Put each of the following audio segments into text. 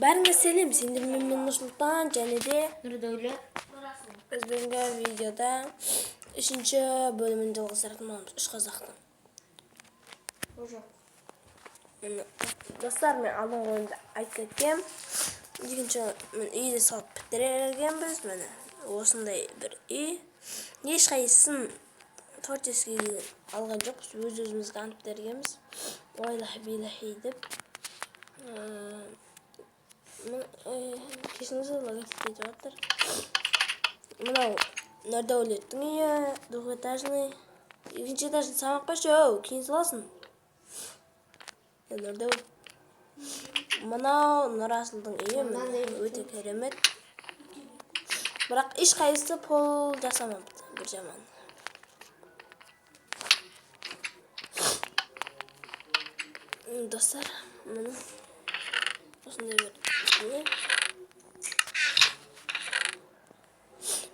Бәріңе сәлем, сендермен мен Нұрсұлтан және де Нұрдәуле. Біз бүгінгі видеода 3-ші бөлімін жалғастыратын боламыз, үш қазақтың. Достар, мен алдыңғы бөлімде айтып кеткем. Екінші мен үйді салып бітіргенбіз. Міне осындай бір үй. Ешқайсысын творческий алған жоқпыз, өз-өзімізге анып бергенбіз. Ойлахи-билахи деп. Кешіңіз логотип кетіп жатыр. Мынау Нұрдәулеттің үйі, двухэтажный. Екінші этажды салып қойшы, кейін саласың. Нұрдәулет. Мынау Нұрасылдың үйі, өте керемет. Бірақ ешқайсысы пол жасамапты, бір жаман. Достар, міне осындай бір үй.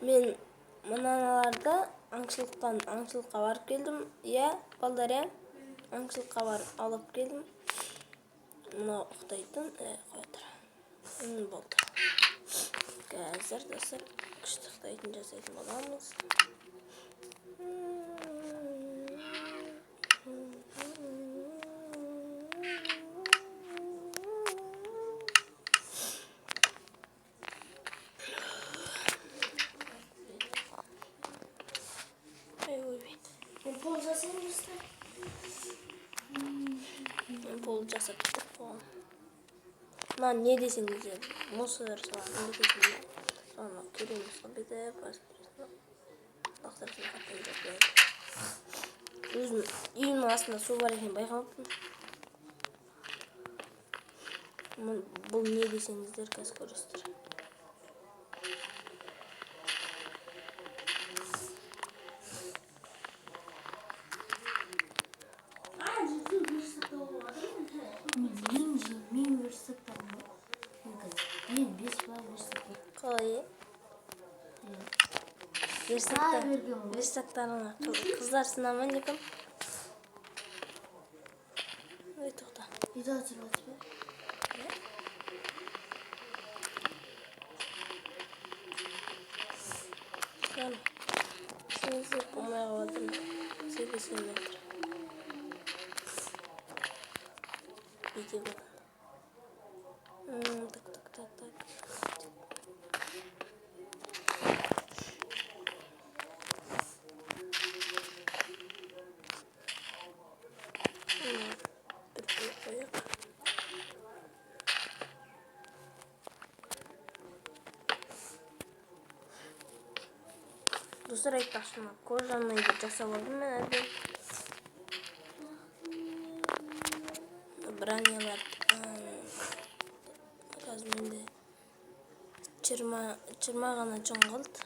Мен мыналарды аңшылыққа барып келдім. Балдар, аңшылыққа барып алып келдім. Мынау ұқтайтын, қойдыр. Болды. Қазір, достар, күшті ұқтайтын жасайтын боламыз. Пол жасаймызды. Пол жасап тұқ болған. Мына не десеңіздер, мусор салатын бекетінде. Соны кереміз беті, лақтырсын қаттан жаппайды. Өзім үйімнің астында су бар екен байқамаппын. Бұл не десеңіздер, қазір көресіздер. Қалай? Версақтарына қыздар сынамын екім. Ой, тоқта. Үйді атыр өтіп бе? Сенізді болмайға бадым. Сегізген метр. Үйде болады. Так. Достар, айтпақшы, кожаный жасап алдым мен әбден. Бранялар қазір менде 20 ғана чоң қалды.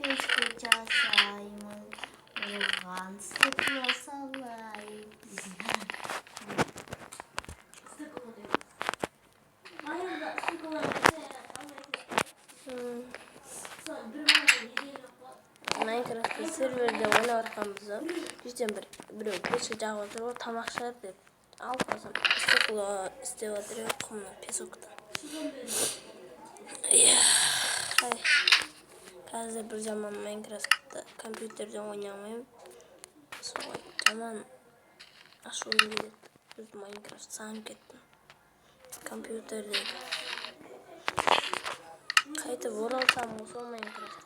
Печка жасаймын, оған стекло салайын. Майнкрафт'та серверде ойнап жатқанбыз. Жүзден біреу пешка жағып отыр ғой, тамақ шығар деп алып қалсам, стекло істеп отыр құмына песокта. Қазір бір жаман Майнкрафт'та компьютерде ойнай алмаймын. Солай жаман ашуым келеді. Біз Майнкрафт сағынып кеттім. Компьютердегі. Қайтып оралсам сол Майнкрафт.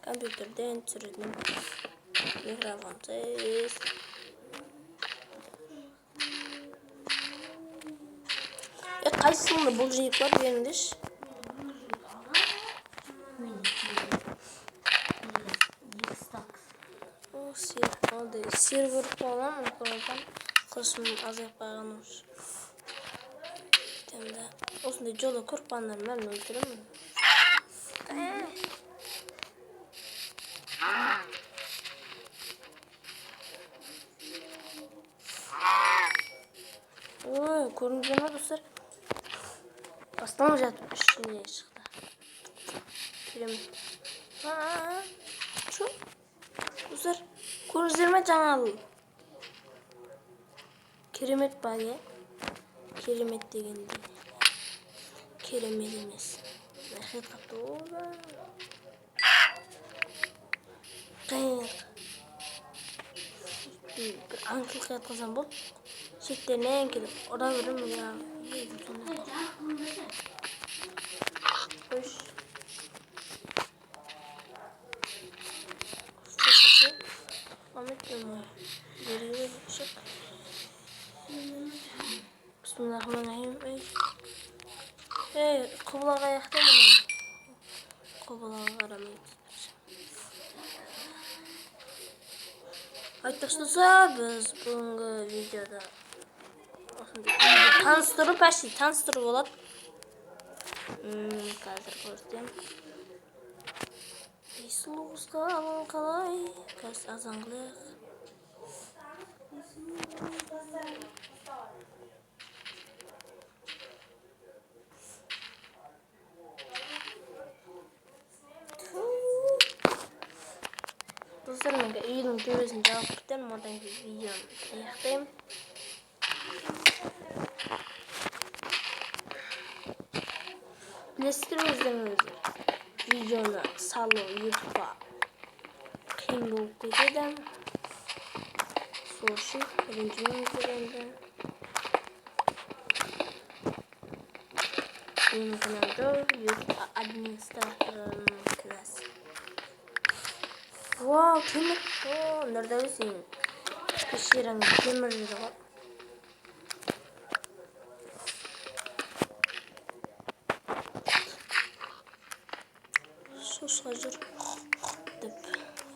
Компьютерден түсіретін. Микрофон сіз. Қайсысыңды бұл жиып бар беріңдеш? Сервер болған, қылышым азайып қағаным үшін. Осындай жолы көріп қандар мәлім өлтіремін. Көрінген ма, достар? Бастан жатып ішіне шықты. Керемет. Шу? Көрдіңіздер ме жаңағы керемет бар иә? Керемет дегенде. Керемет емес. Рахмет қапты оба. Қиын. Bir аңқылық айтқызам бол. Шеттерінен келіп, ұра берім я. Қойш. Ahmet'im geriye çık. Bismillahirrahmanirrahim. Kıblağa ayakta mı? Kıblağa aramayı. Айтпақшы біз бүгінгі видеода таныстыру почти таныстыру болады. Қазір көрсетем. Иисусқа аман қалай? Қазір азан қылайық. Достар, мен үйдің төбесін жауып біттім, одан кейін видеоны аяқтаймын. Білесіздер өздеріңіздер, видеоны салу YouTube'ға қиын болып кетеді. Сол үшін ренжімеңіздер енді. Менің каналда YouTube администраторының кінәсі. Вау, темір. О, нұрдауы сенің пешераңыз темір жері ғой. Шошқа жүр деп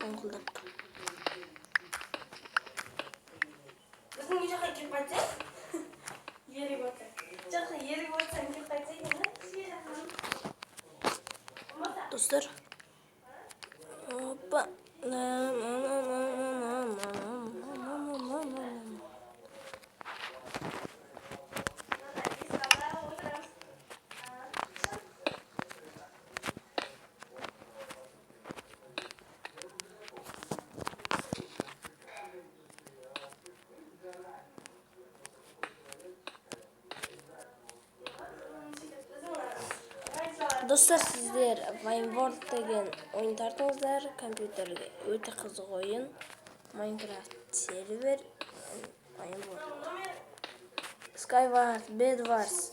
қоңғылдап. Біздің үй жаққа кеп қайтсақ? Ерік отыр. Жаққа ерік отсаң кеп қайтсақ ені? Достар. Опа. Достар, сіздер Vineworld деген ойын тартыңыздар. Компьютерге өте қызық ойын. Minecraft сервер. Skyward, Bedwars,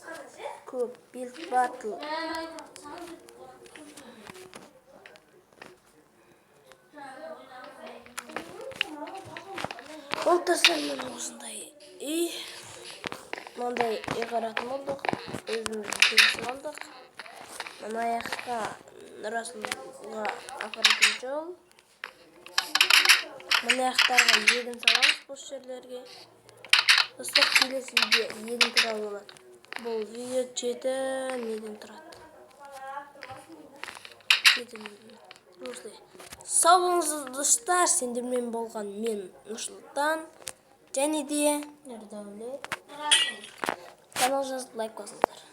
көп, Build Battle. Ол достармен осындай үй. Мынандай үй қаратын болдық. Өзімізді келісіп алдық. Мына аяққа Расулға апаратын жол. Мына аяқтарға егін саламыз бұл жерлерге. Достар, келесі видео егін туралы болады. Бұл видео 7 неден тұрады. 7 неден. Сау болыңыздар достар, сендермен болған мен Нұрсұлтан және де Нұрдәулет. Канал жазып лайк басыңыздар.